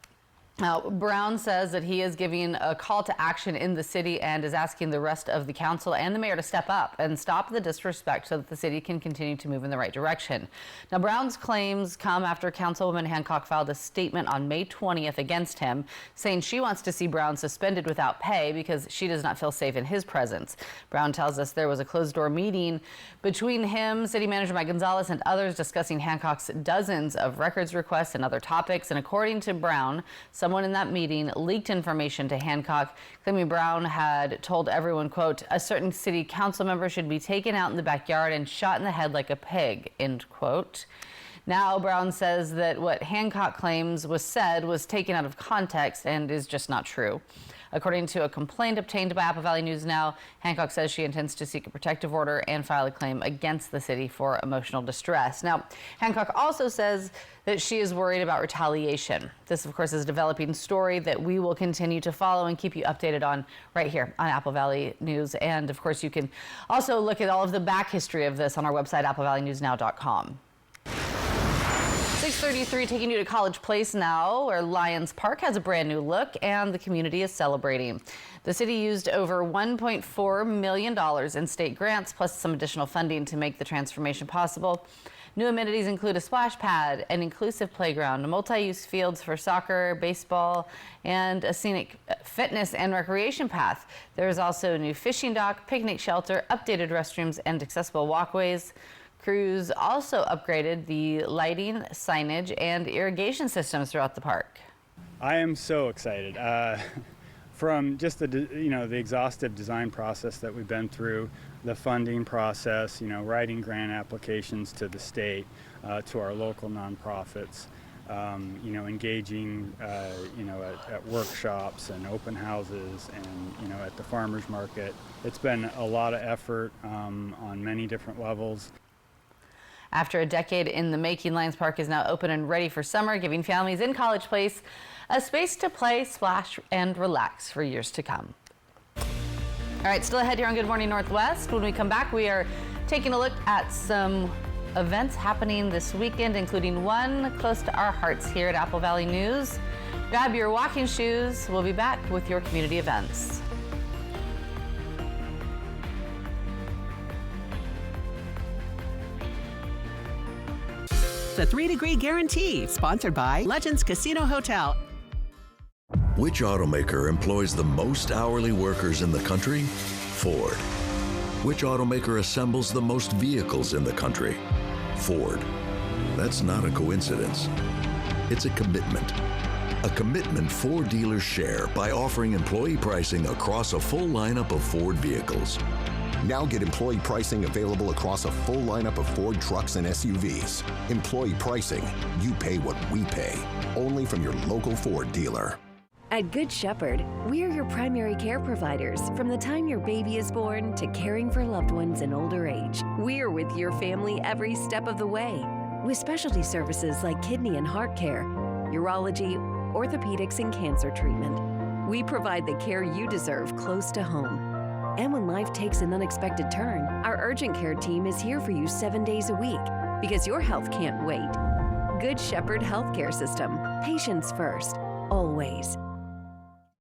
Now, Brown says that he is giving a call to action in the city and is asking the rest of the council and the mayor to step up and stop the disrespect so that the city can continue to move in the right direction. Now, Brown's claims come after Councilwoman Hancock filed a statement on May 20th against him, saying she wants to see Brown suspended without pay because she does not feel safe in his presence. Brown tells us there was a closed-door meeting between him, City Manager Mike Gonzalez, and others discussing Hancock's dozens of records requests and other topics. And according to Brown, someone in that meeting leaked information to Hancock, claiming Brown had told everyone, quote, a certain city council member should be taken out in the backyard and shot in the head like a pig, end quote. Now, Brown says that what Hancock claims was said was taken out of context and is just not true. According to a complaint obtained by Apple Valley News Now, Hancock says she intends to seek a protective order and file a claim against the city for emotional distress. Now, Hancock also says that she is worried about retaliation. This, of course, is a developing story that we will continue to follow and keep you updated on right here on Apple Valley News. And, of course, you can also look at all of the back history of this on our website, applevalleynewsnow.com. 6:33, taking you to College Place now, where Lions Park has a brand new look and the community is celebrating. The city used over $1.4 million in state grants, plus some additional funding to make the transformation possible. New amenities include a splash pad, an inclusive playground, multi-use fields for soccer, baseball, and a scenic fitness and recreation path. There is also a new fishing dock, picnic shelter, updated restrooms, and accessible walkways. Crews also upgraded the lighting, signage, and irrigation systems throughout the park. I am so excited. From just the exhaustive design process that we've been through, the funding process, writing grant applications to the state, to our local nonprofits, engaging, at workshops and open houses and, at the farmers market. It's been a lot of effort on many different levels. After a decade in the making, Lions Park is now open and ready for summer, giving families in College Place a space to play, splash, and relax for years to come. All right, still ahead here on Good Morning Northwest. When we come back, we are taking a look at some events happening this weekend, including one close to our hearts here at Apple Valley News. Grab your walking shoes. We'll be back with your community events. The 3-Degree Guarantee, sponsored by Legends Casino Hotel. Which automaker employs the most hourly workers in the country? Ford. Which automaker assembles the most vehicles in the country? Ford. That's not a coincidence. It's a commitment. A commitment Ford dealers share by offering employee pricing across a full lineup of Ford vehicles. Now get employee pricing available across a full lineup of Ford trucks and SUVs. Employee pricing, you pay what we pay. Only from your local Ford dealer. At Good Shepherd, we're your primary care providers from the time your baby is born to caring for loved ones in older age. We're with your family every step of the way. With specialty services like kidney and heart care, urology, orthopedics, and cancer treatment, we provide the care you deserve close to home. And when life takes an unexpected turn, our urgent care team is here for you 7 days a week because your health can't wait. Good Shepherd Healthcare System. Patients first, always.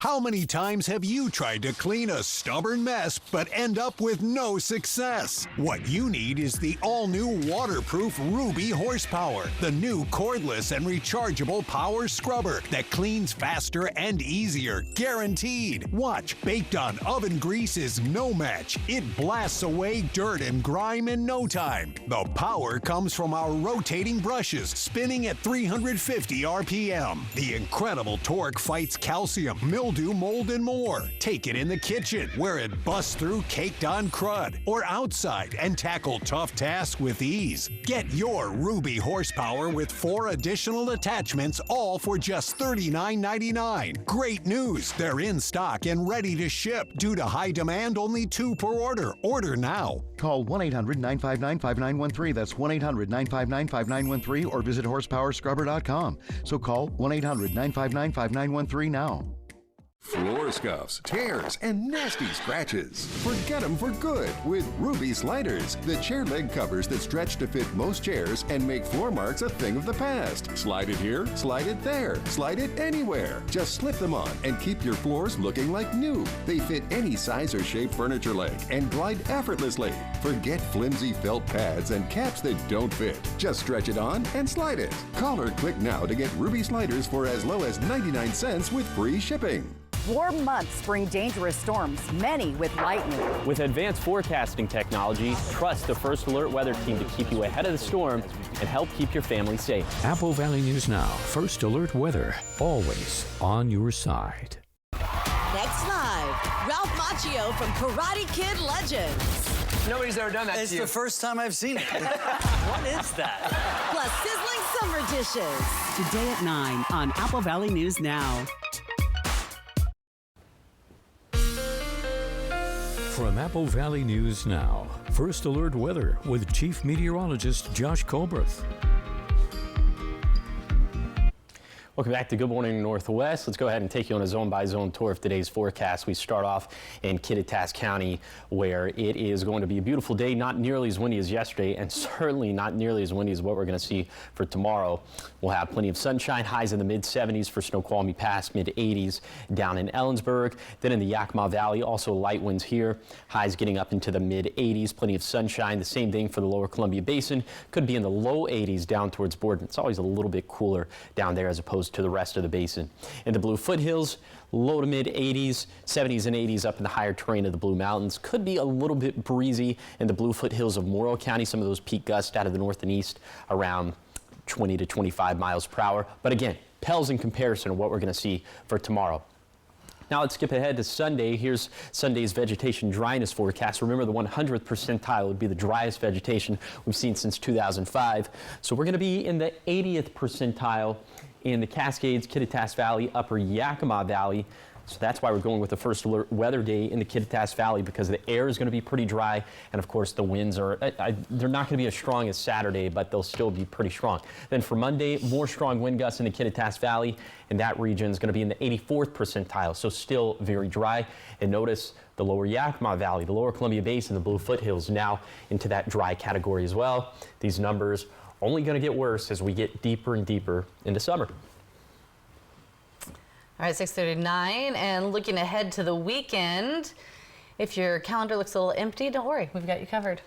How many times have you tried to clean a stubborn mess but end up with no success? What you need is the all-new waterproof Ruby Horsepower, the new cordless and rechargeable power scrubber that cleans faster and easier, guaranteed. Watch, baked on oven grease is no match. It blasts away dirt and grime in no time. The power comes from our rotating brushes, spinning at 350 RPM. The incredible torque fights calcium, mildew, mold, and more. Take it in the kitchen where it busts through caked-on crud, or outside and tackle tough tasks with ease. Get your Ruby Horsepower with 4 additional attachments, all for just $39.99. Great news! They're in stock and ready to ship. Due to high demand, only 2 per order. Order now. Call 1-800-959-5913. That's 1-800-959-5913, or visit horsepowerscrubber.com. So call 1-800-959-5913 now. Floor scuffs, tears, and nasty scratches. Forget them for good with Ruby Sliders, the chair leg covers that stretch to fit most chairs and make floor marks a thing of the past. Slide it here, slide it there, slide it anywhere. Just slip them on and keep your floors looking like new. They fit any size or shape furniture leg and glide effortlessly. Forget flimsy felt pads and caps that don't fit. Just stretch it on and slide it. Call or click now to get Ruby Sliders for as low as 99 cents with free shipping. Warm months bring dangerous storms, many with lightning. With advanced forecasting technology, trust the First Alert Weather Team to keep you ahead of the storm and help keep your family safe. Apple Valley News Now. First Alert Weather. Always on your side. Next live, Ralph Macchio from Karate Kid Legends. Nobody's ever done that to you. It's the first time I've seen it. What is that? Plus sizzling summer dishes. Today at 9 on Apple Valley News Now. From Apple Valley News Now, First Alert Weather with Chief Meteorologist Josh Colbreth. Welcome back to Good Morning Northwest. Let's go ahead and take you on a zone-by-zone tour of today's forecast. We start off in Kittitas County, where it is going to be a beautiful day, not nearly as windy as yesterday, and certainly not nearly as windy as what we're going to see for tomorrow. We'll have plenty of sunshine, highs in the mid-70s for Snoqualmie Pass, mid-80s down in Ellensburg. Then in the Yakima Valley, also light winds here, highs getting up into the mid-80s, plenty of sunshine. The same thing for the lower Columbia Basin, could be in the low 80s down towards Borden. It's always a little bit cooler down there as opposed to the rest of the basin. In the Blue Foothills, low to mid 80s, 70s and 80s up in the higher terrain of the Blue Mountains. Could be a little bit breezy in the Blue Foothills of Morrow County. Some of those peak gusts out of the north and east around 20 to 25 miles per hour. But again, pales in comparison to what we're going to see for tomorrow. Now let's skip ahead to Sunday. Here's Sunday's vegetation dryness forecast. Remember, the 100th percentile would be the driest vegetation we've seen since 2005. So we're going to be in the 80th percentile in the Cascades, Kittitas Valley, Upper Yakima Valley. So that's why we're going with the First Alert Weather Day in the Kittitas Valley, because the air is going to be pretty dry, and of course the winds are, they're not going to be as strong as Saturday, but they'll still be pretty strong. Then for Monday, more strong wind gusts in the Kittitas Valley, and that region is going to be in the 84th percentile, so still very dry. And notice the lower Yakima Valley, the lower Columbia Basin, the Blue Foothills now into that dry category as well. These numbers only going to get worse as we get deeper and deeper into summer. All right, 6:39, and looking ahead to the weekend. If your calendar looks a little empty, don't worry, we've got you covered.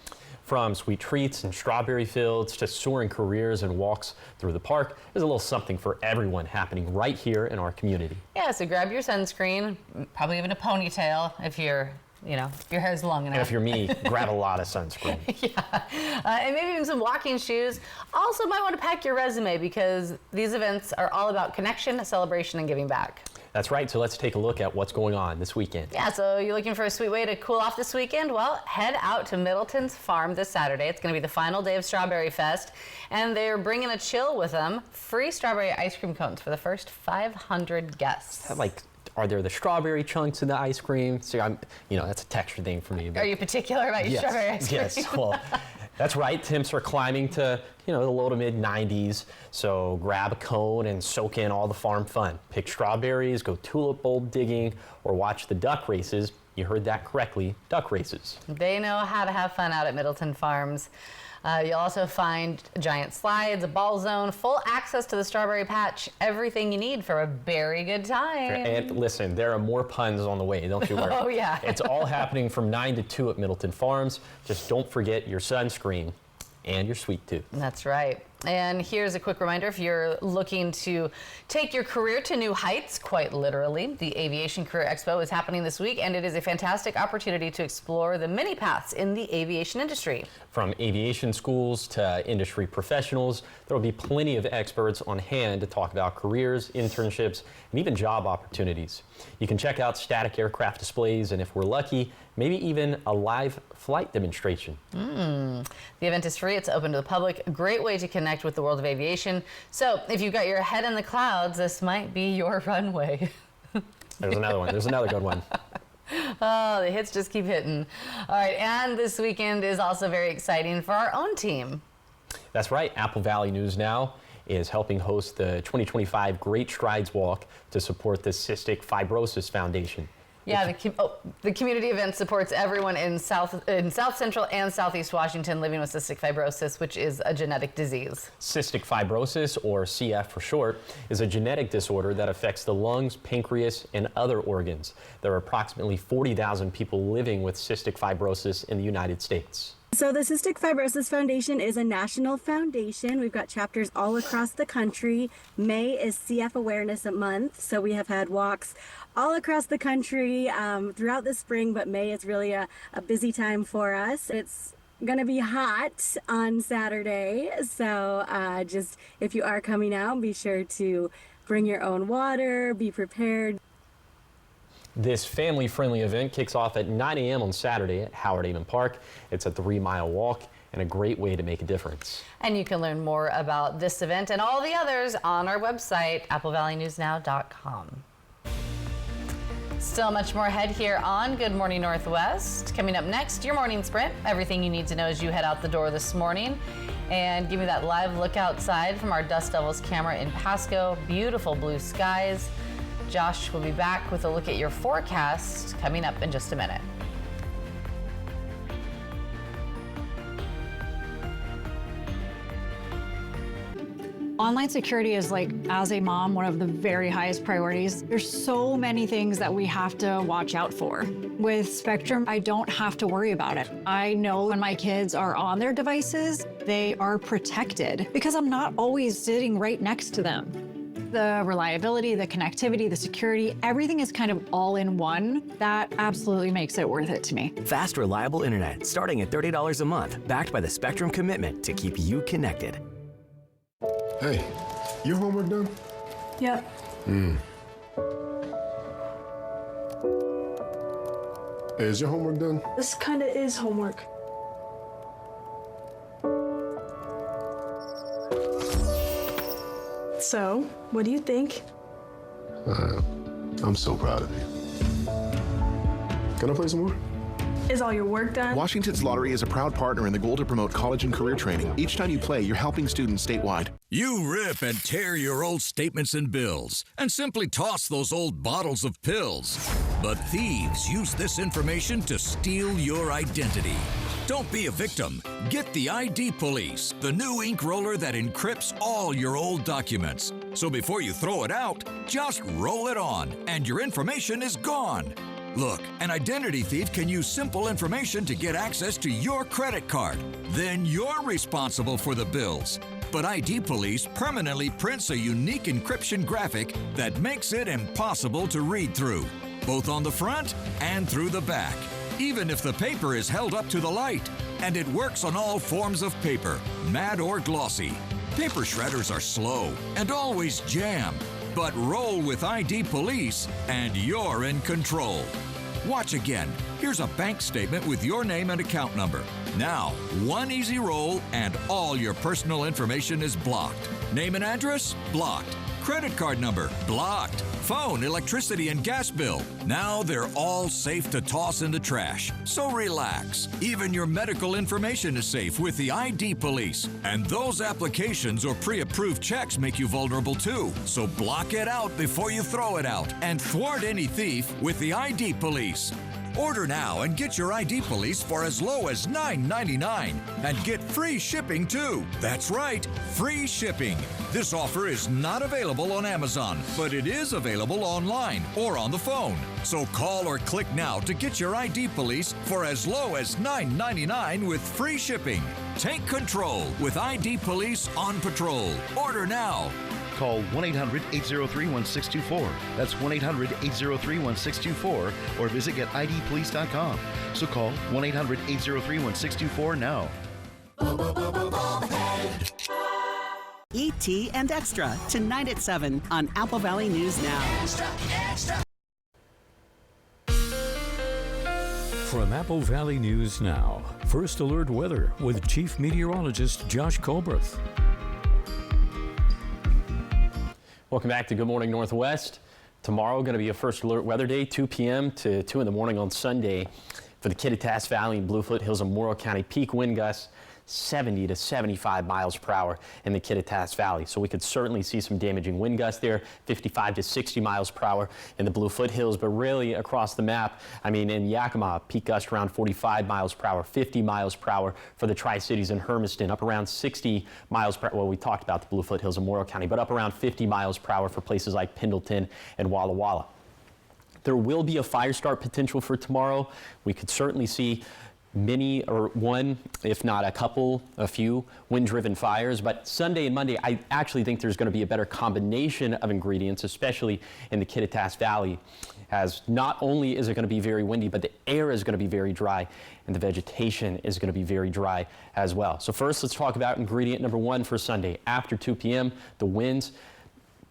From sweet treats and strawberry fields to soaring careers and walks through the park, there's a little something for everyone happening right here in our community. Yeah, so grab your sunscreen, probably even a ponytail if you're you know, your hair's long enough. And if you're me, grab a lot of sunscreen. And maybe even some walking shoes. Also might want to pack your resume because these events are all about connection, celebration, and giving back. That's right, so let's take a look at what's going on this weekend. Yeah, so you're looking for a sweet way to cool off this weekend? Well, head out to Middleton's Farm this Saturday. It's going to be the final day of Strawberry Fest, and they're bringing a chill with them. Free strawberry ice cream cones for the first 500 guests. Are there the strawberry chunks in the ice cream? So that's a texture thing for me. Are you particular about your strawberry ice cream? Yes, well, that's right. Temps are climbing to, the low to mid 90s. So grab a cone and soak in all the farm fun. Pick strawberries, go tulip bulb digging, or watch the duck races. You heard that correctly, duck races. They know how to have fun out at Middleton Farms. You'll also find giant slides, a ball zone, full access to the strawberry patch, everything you need for a very good time. And listen, there are more puns on the way, don't you worry. Oh, yeah. It's all happening from 9 to 2 at Middleton Farms. Just don't forget your sunscreen and your sweet tooth. That's right. And here's a quick reminder, if you're looking to take your career to new heights, quite literally, the Aviation Career Expo is happening this week, and it is a fantastic opportunity to explore the many paths in the aviation industry. From aviation schools to industry professionals, there will be plenty of experts on hand to talk about careers, internships, and even job opportunities. You can check out static aircraft displays, and if we're lucky, maybe even a live flight demonstration. The event is free. It's open to the public. A great way to connect with the world of aviation. So if you've got your head in the clouds, this might be your runway. There's another one. There's another good one. Oh, the hits just keep hitting. All right, and this weekend is also very exciting for our own team. That's right. Apple Valley News Now is helping host the 2025 Great Strides Walk to support the Cystic Fibrosis Foundation. Yeah, the community event supports everyone in South Central and Southeast Washington living with cystic fibrosis, which is a genetic disease. Cystic fibrosis, or CF for short, is a genetic disorder that affects the lungs, pancreas, and other organs. There are approximately 40,000 people living with cystic fibrosis in the United States. So the Cystic Fibrosis Foundation is a national foundation. We've got chapters all across the country. May is CF Awareness Month, so we have had walks all across the country throughout the spring, but May is really a busy time for us. It's going to be hot on Saturday, so just if you are coming out, be sure to bring your own water, be prepared. This family-friendly event kicks off at 9 a.m. on Saturday at Howard Amon Park. It's a 3-mile walk and a great way to make a difference. And you can learn more about this event and all the others on our website, applevalleynewsnow.com. Still much more ahead here on Good Morning Northwest. Coming up next, your morning sprint. Everything you need to know as you head out the door this morning. And give me that live look outside from our Dust Devils camera in Pasco. Beautiful blue skies. Josh will be back with a look at your forecast coming up in just a minute. Online security is, as a mom, one of the very highest priorities. There's so many things that we have to watch out for. With Spectrum, I don't have to worry about it. I know when my kids are on their devices, they are protected because I'm not always sitting right next to them. The reliability, the connectivity, the security, everything is kind of all in one. That absolutely makes it worth it to me. Fast, reliable internet starting at $30 a month, backed by the Spectrum commitment to keep you connected. Hey, your homework done? Yep. Hey, is your homework done? This kind of is homework. So, what do you think? I'm so proud of you. Can I play some more? Is all your work done? Washington's Lottery is a proud partner in the goal to promote college and career training. Each time you play, you're helping students statewide. You rip and tear your old statements and bills and simply toss those old bottles of pills. But thieves use this information to steal your identity. Don't be a victim. Get the ID Police, the new ink roller that encrypts all your old documents. So before you throw it out, just roll it on and your information is gone. Look, an identity thief can use simple information to get access to your credit card. Then you're responsible for the bills. But ID Police permanently prints a unique encryption graphic that makes it impossible to read through, both on the front and through the back. even if the paper is held up to the light. And it works on all forms of paper, matte or glossy. Paper shredders are slow and always jam. But roll with ID Police and you're in control. Watch again. Here's a bank statement with your name and account number. Now, one easy roll and all your personal information is blocked. Name and address? Blocked. Credit card number? Blocked. Phone, electricity, and gas bill? Now they're all safe to toss in the trash. So relax. Even your medical information is safe with the ID Police. And those applications or pre-approved checks make you vulnerable too. So block it out before you throw it out. And thwart any thief with the ID Police. Order now and get your ID Police for as low as $9.99 and get free shipping too. That's right, free shipping. This offer is not available on Amazon, but it is available online or on the phone. So call or click now to get your ID Police for as low as $9.99 with free shipping. Take control with ID Police on patrol. Order now. Call 1-800-803-1624. That's 1-800-803-1624 or visit getidpolice.com. So call 1-800-803-1624 now. E.T. and Extra, tonight at 7 on Apple Valley News Now. Extra, extra. From Apple Valley News Now, First Alert Weather with Chief Meteorologist Josh Colbreth. Welcome back to Good Morning Northwest. Tomorrow going to be a First Alert Weather Day, 2 p.m. to 2 in the morning on Sunday for the Kittitas Valley and Bluefoot Hills and Morrow County. Peak wind gusts 70 to 75 miles per hour in the Kittitas Valley. So we could certainly see some damaging wind gusts there, 55 to 60 miles per hour in the Bluefoot Hills, but really across the map, I mean, in Yakima, peak gust around 45 miles per hour, 50 miles per hour for the Tri-Cities and Hermiston, up around 60 miles per hour. Well, we talked about the Bluefoot Hills and Morrow County, but up around 50 miles per hour for places like Pendleton and Walla Walla. There will be a fire start potential for tomorrow. We could certainly see many, or one, if not a few wind-driven fires. But Sunday and Monday, I actually think there's going to be a better combination of ingredients, especially in the Kittitas Valley, as not only is it going to be very windy, but the air is going to be very dry, and the vegetation is going to be very dry as well. So first, let's talk about ingredient number one for Sunday. After 2 p.m., the winds,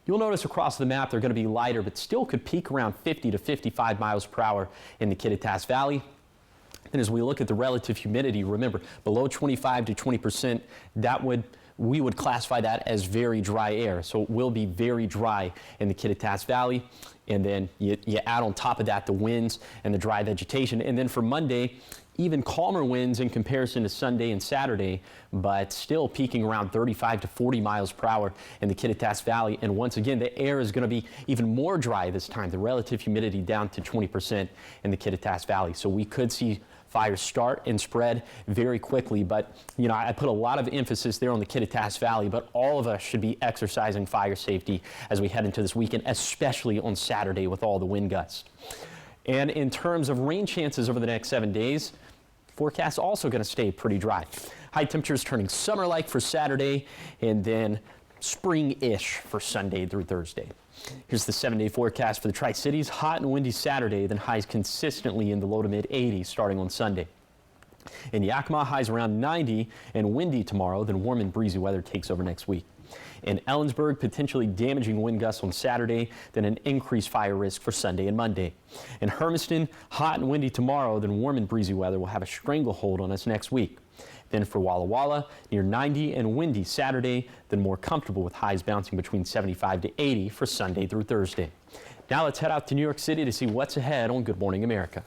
you'll notice across the map they're going to be lighter, but still could peak around 50 to 55 miles per hour in the Kittitas Valley. And as we look at the relative humidity, remember, below 25 to 20%, we would classify that as very dry air. So it will be very dry in the Kittitas Valley. And then you add on top of that the winds and the dry vegetation. And then for Monday, even calmer winds in comparison to Sunday and Saturday, but still peaking around 35 to 40 miles per hour in the Kittitas Valley. And once again, the air is going to be even more dry this time, the relative humidity down to 20% in the Kittitas Valley. So we could see fires start and spread very quickly, but you know, I put a lot of emphasis there on the Kittitas Valley, but all of us should be exercising fire safety as we head into this weekend, especially on Saturday with all the wind gusts. And in terms of rain chances over the next 7 days, forecast also going to stay pretty dry. High temperatures turning summer-like for Saturday and then spring-ish for Sunday through Thursday. Here's the 7-day forecast for the Tri-Cities. Hot and windy Saturday, then highs consistently in the low to mid 80s starting on Sunday. In Yakima, highs around 90 and windy tomorrow, then warm and breezy weather takes over next week. In Ellensburg, potentially damaging wind gusts on Saturday, then an increased fire risk for Sunday and Monday. In Hermiston, hot and windy tomorrow, then warm and breezy weather will have a stranglehold on us next week. Then for Walla Walla, near 90 and windy Saturday, then more comfortable with highs bouncing between 75 to 80 for Sunday through Thursday. Now let's head out to New York City to see what's ahead on Good Morning America.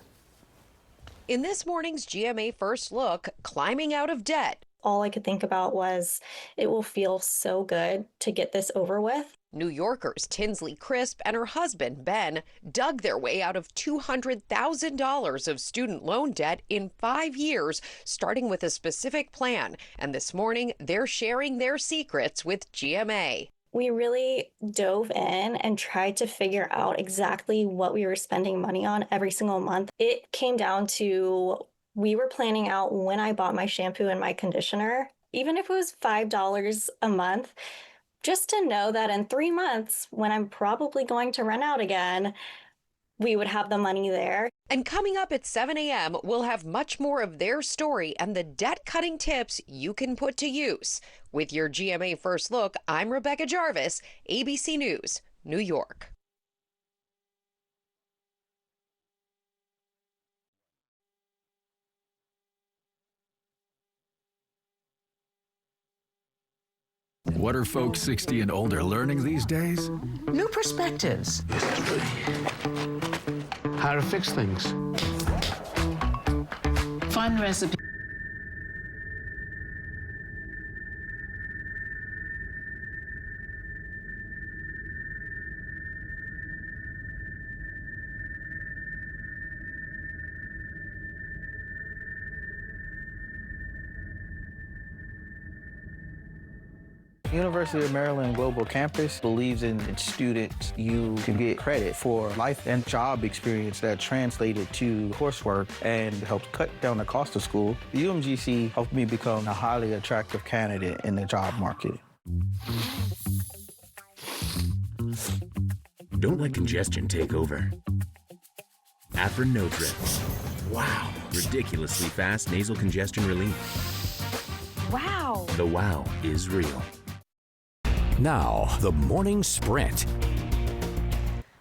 In this morning's GMA First Look, climbing out of debt. All I could think about was it will feel so good to get this over with. New Yorkers Tinsley Crisp and her husband, Ben, dug their way out of $200,000 of student loan debt in 5 years, starting with a specific plan. And this morning, they're sharing their secrets with GMA. We really dove in and tried to figure out exactly what we were spending money on every single month. It came down to we were planning out when I bought my shampoo and my conditioner, even if it was $5 a month, just to know that in 3 months, when I'm probably going to run out again, we would have the money there. And coming up at 7 a.m., we'll have much more of their story and the debt-cutting tips you can put to use. With your GMA First Look, I'm Rebecca Jarvis, ABC News, New York. What are folks 60 and older learning these days? New perspectives. How to fix things. Fun recipes. University of Maryland Global Campus believes in its students. You can get credit for life and job experience that translated to coursework and helps cut down the cost of school. UMGC helped me become a highly attractive candidate in the job market. Don't let congestion take over. Afrin No-Trip. Wow. Ridiculously fast nasal congestion relief. Wow. The wow is real. Now, the Morning Sprint.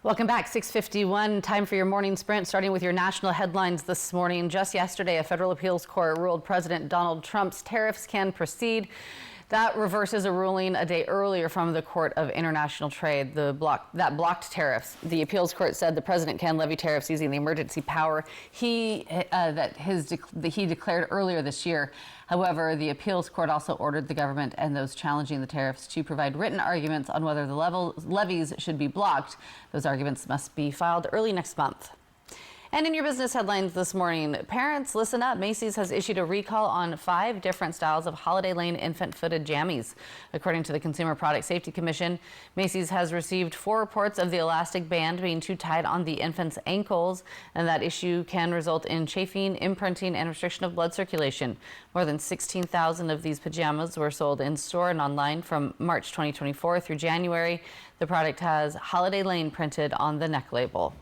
Welcome back, 6:51. Time for your morning sprint, starting with your national headlines this morning. Just yesterday, a federal appeals court ruled President Donald Trump's tariffs can proceed. That reverses a ruling a day earlier from the Court of International Trade that blocked tariffs. The appeals court said the president can levy tariffs using the emergency power he declared earlier this year. However, the appeals court also ordered the government and those challenging the tariffs to provide written arguments on whether the levies should be blocked. Those arguments must be filed early next month. And in your business headlines this morning, parents, listen up. Macy's has issued a recall on 5 different styles of Holiday Lane infant-footed jammies. According to the Consumer Product Safety Commission, Macy's has received 4 reports of the elastic band being too tight on the infant's ankles, and that issue can result in chafing, imprinting, and restriction of blood circulation. More than 16,000 of these pajamas were sold in store and online from March 2024 through January. The product has Holiday Lane printed on the neck label.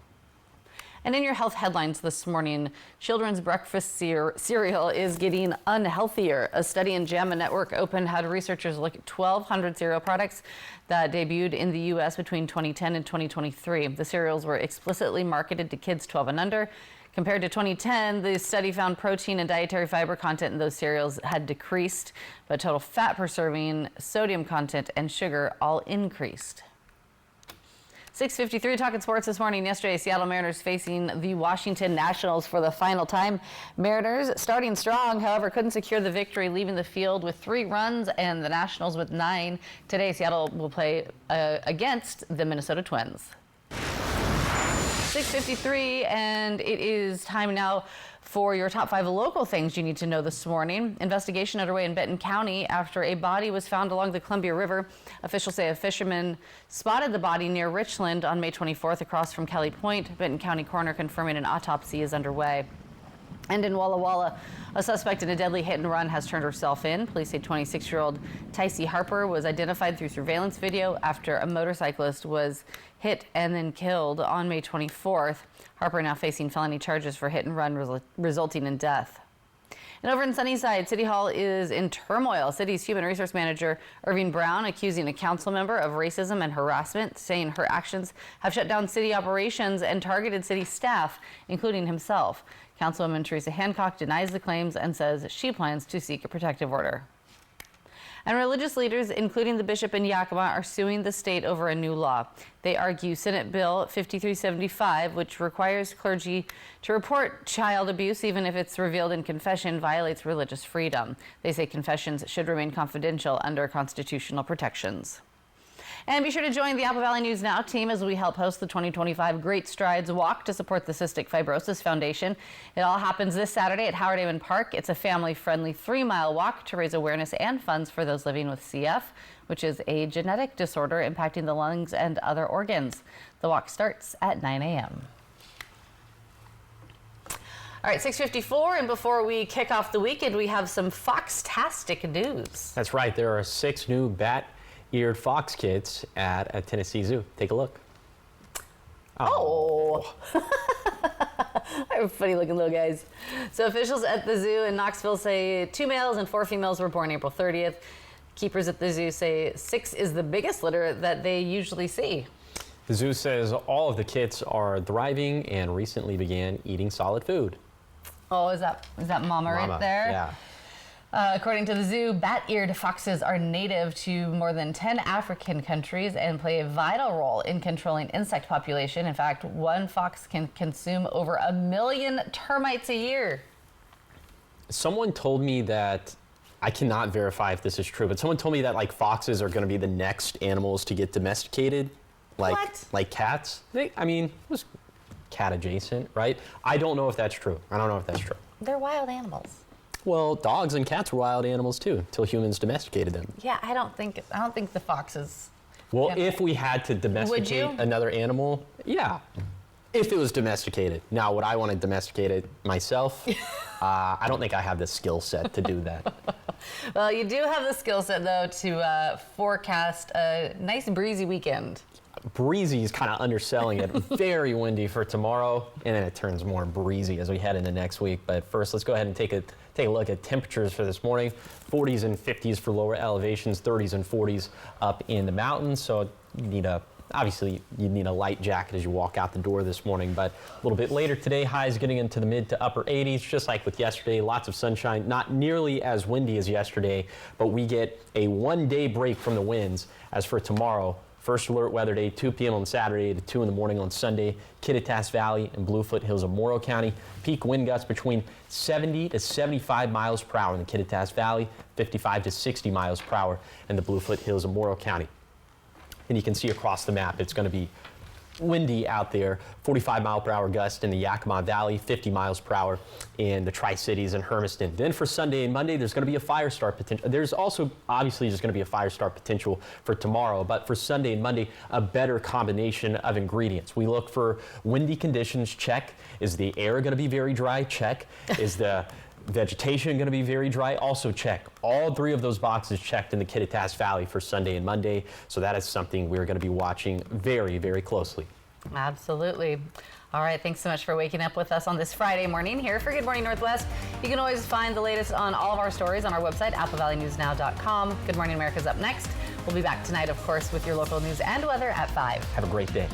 And in your health headlines this morning, children's breakfast cereal is getting unhealthier. A study in JAMA Network Open had researchers look at 1,200 cereal products that debuted in the U.S. between 2010 and 2023. The cereals were explicitly marketed to kids 12 and under. Compared to 2010, the study found protein and dietary fiber content in those cereals had decreased, but total fat per serving, sodium content, and sugar all increased. 6:53, talking sports this morning. Yesterday, Seattle Mariners facing the Washington Nationals for the final time. Mariners starting strong, however, couldn't secure the victory, leaving the field with 3 runs and the Nationals with 9. Today, Seattle will play against the Minnesota Twins. 6:53, and it is time now for your top 5 local things you need to know this morning. Investigation underway in Benton County after a body was found along the Columbia River. Officials say a fisherman spotted the body near Richland on May 24th across from Kelly Point. Benton County coroner confirming an autopsy is underway. And in Walla Walla, a suspect in a deadly hit and run has turned herself in. Police say 26-year-old Tycee Harper was identified through surveillance video after a motorcyclist was hit and then killed on May 24th. Harper now facing felony charges for hit and run resulting in death. And over in Sunnyside, City Hall is in turmoil. City's Human Resource Manager Irving Brown accusing a council member of racism and harassment, saying her actions have shut down city operations and targeted city staff, including himself. Councilwoman Teresa Hancock denies the claims and says she plans to seek a protective order. And religious leaders, including the bishop in Yakima, are suing the state over a new law. They argue Senate Bill 5375, which requires clergy to report child abuse even if it's revealed in confession, violates religious freedom. They say confessions should remain confidential under constitutional protections. And be sure to join the Apple Valley News Now team as we help host the 2025 Great Strides Walk to support the Cystic Fibrosis Foundation. It all happens this Saturday at Howard Amen Park. It's a family-friendly 3-mile walk to raise awareness and funds for those living with CF, which is a genetic disorder impacting the lungs and other organs. The walk starts at 9 a.m. All right, 6:54, and before we kick off the weekend, we have some Fox-tastic news. That's right. There are 6 new bat-eared fox kids at a Tennessee zoo. Take a look. Oh. They're funny looking little guys. So officials at the zoo in Knoxville say 2 males and 4 females were born April 30th. Keepers at the zoo say 6 is the biggest litter that they usually see. The zoo says all of the kits are thriving and recently began eating solid food. Oh, is that Mama right there? Yeah. According to the zoo, bat-eared foxes are native to more than 10 African countries and play a vital role in controlling insect population. In fact, one fox can consume over 1 million termites a year. Someone told me that, I cannot verify if this is true, but someone told me that like foxes are going to be the next animals to get domesticated, like cats. I mean, it was cat adjacent, right? I don't know if that's true. They're wild animals. Well, dogs and cats were wild animals too, until humans domesticated them. Yeah, I don't think the foxes. Well, if we had to domesticate another animal, yeah, if it was domesticated. Now, would I want to domesticate it myself? I don't think I have the skill set to do that. Well, you do have the skill set, though, to forecast a nice breezy weekend. Breezy is kind of underselling it. Very windy for tomorrow, and then it turns more breezy as we head into next week. But first, let's go ahead and take a look at temperatures for this morning. 40s and 50s for lower elevations, 30s and 40s up in the mountains. So you need obviously you need a light jacket as you walk out the door this morning. But a little bit later today, highs getting into the mid to upper 80s, just like with yesterday. Lots of sunshine, not nearly as windy as yesterday, but we get a one-day break from the winds. As for tomorrow, first alert weather day, 2 p.m. on Saturday to 2 in the morning on Sunday. Kittitas Valley and Bluefoot Hills of Morrow County. Peak wind gusts between 70 to 75 miles per hour in the Kittitas Valley, 55 to 60 miles per hour in the Bluefoot Hills of Morrow County. And you can see across the map, it's going to be windy out there. 45 mile per hour gust in the Yakima Valley, 50 miles per hour in the Tri-Cities and Hermiston. Then for Sunday and Monday, there's going to be a fire start potential. There's also obviously just going to be a fire start potential for tomorrow, but for Sunday and Monday, a better combination of ingredients. We look for windy conditions, check. Is the air going to be very dry? Check. Is the vegetation going to be very dry? Also check. All 3 of those boxes checked in the Kittitas Valley for Sunday and Monday. So that is something we're going to be watching very, very closely. Absolutely. All right, thanks so much for waking up with us on this Friday morning here for Good Morning Northwest. You can always find the latest on all of our stories on our website, AppleValleyNewsNow.com. Good Morning America's up next. We'll be back tonight, of course, with your local news and weather at 5. Have a great day.